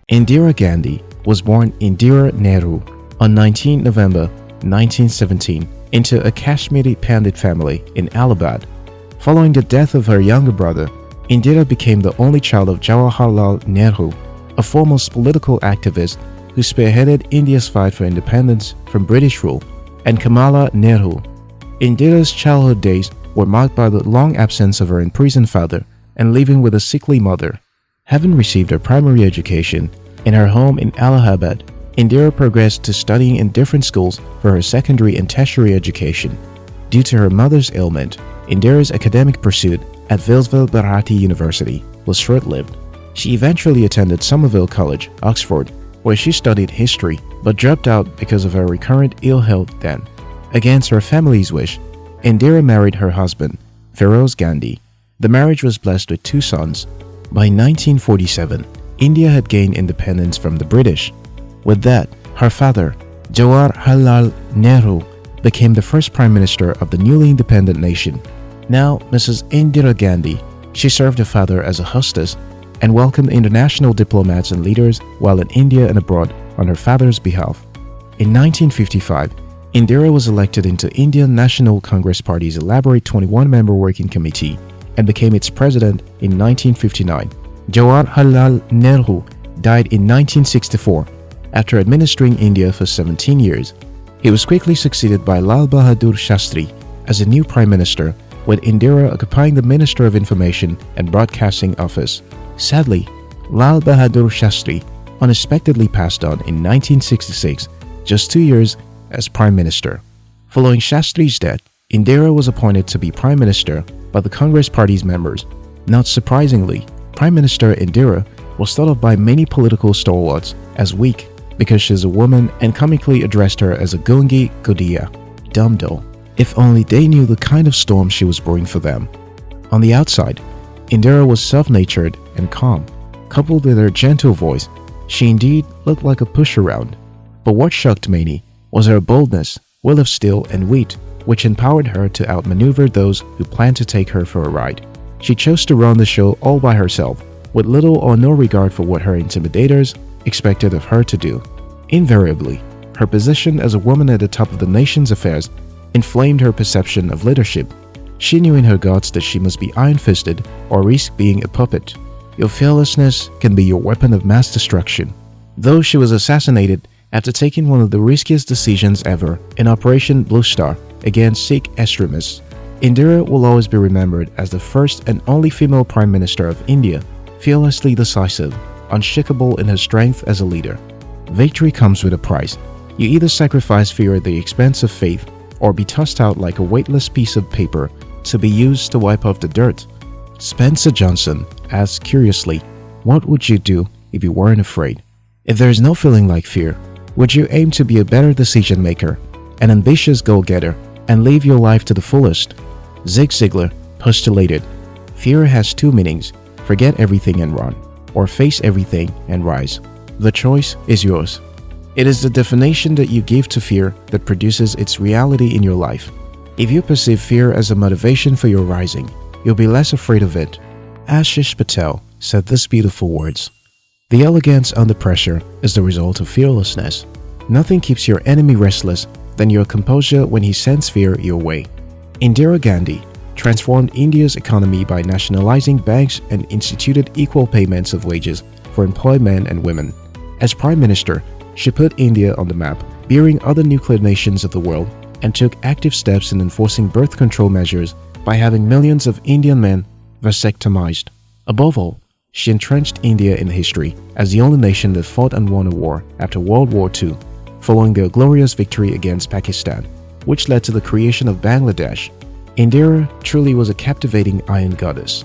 Indira Gandhi was born Indira Nehru on 19 November 1917 into a Kashmiri Pandit family in Allahabad. Following the death of her younger brother, Indira became the only child of Jawaharlal Nehru, a foremost political activist who spearheaded India's fight for independence from British rule, and Kamala Nehru. Indira's childhood days were marked by the long absence of her imprisoned father and living with a sickly mother. Having received her primary education in her home in Allahabad, Indira progressed to studying in different schools for her secondary and tertiary education. Due to her mother's ailment, Indira's academic pursuit at Visva-Bharati University was short-lived. She eventually attended Somerville College, Oxford, where she studied history but dropped out because of her recurrent ill health then. Against her family's wish, Indira married her husband, Fearlessness Gandhi. The marriage was blessed with 2 sons. By 1947, India had gained independence from the British. With that, her father, Jawaharlal Nehru, became the first Prime Minister of the newly independent nation. Now, Mrs. Indira Gandhi, she served her father as a hostess and welcomed international diplomats and leaders while in India and abroad on her father's behalf. In 1955, Indira was elected into Indian National Congress Party's elaborate 21-member working committee and became its president in 1959. Jawaharlal Nehru died in 1964 after administering India for 17 years. He was quickly succeeded by Lal Bahadur Shastri as a new prime minister, with Indira occupying the Minister of Information and Broadcasting office. Sadly, Lal Bahadur Shastri unexpectedly passed on in 1966, just 2 years as prime minister. Following Shastri's death, Indira was appointed to be prime minister by the Congress Party's members. Not surprisingly, Prime Minister Indira was thought of by many political stalwarts as weak because she is a woman and comically addressed her as a gungi gudiya, dumb doll. If only they knew the kind of storm she was brewing for them. On the outside, Indira was soft-natured and calm. Coupled with her gentle voice, she indeed looked like a push-around. But what shocked many was her boldness, will of steel and wit, which empowered her to outmaneuver those who planned to take her for a ride. She chose to run the show all by herself, with little or no regard for what her intimidators expected of her to do. Invariably, her position as a woman at the top of the nation's affairs inflamed her perception of leadership. She knew in her guts that she must be iron-fisted or risk being a puppet. Your fearlessness can be your weapon of mass destruction. Though she was assassinated after taking one of the riskiest decisions ever in Operation Blue Star against Sikh extremists, Indira will always be remembered as the first and only female Prime Minister of India, fearlessly decisive, unshakable in her strength as a leader. Victory comes with a price. You either sacrifice fear at the expense of faith or be tossed out like a weightless piece of paper to be used to wipe off the dirt. Spencer Johnson asks curiously, what would you do if you weren't afraid? If there is no feeling like fear, would you aim to be a better decision maker, an ambitious goal-getter, and live your life to the fullest? Zig Ziglar postulated, fear has 2 meanings, forget everything and run, or face everything and rise. The choice is yours. It is the definition that you give to fear that produces its reality in your life. If you perceive fear as a motivation for your rising, you'll be less afraid of it. Ashish Patel said these beautiful words, "The elegance under pressure is the result of fearlessness. Nothing keeps your enemy restless than your composure when he sends fear your way." Indira Gandhi transformed India's economy by nationalizing banks and instituted equal payments of wages for employed men and women. As Prime Minister, she put India on the map, bearing other nuclear nations of the world, and took active steps in enforcing birth control measures by having millions of Indian men vasectomized. Above all, she entrenched India in history as the only nation that fought and won a war after World War II, following their glorious victory against Pakistan, which led to the creation of Bangladesh. Indira truly was a captivating iron goddess.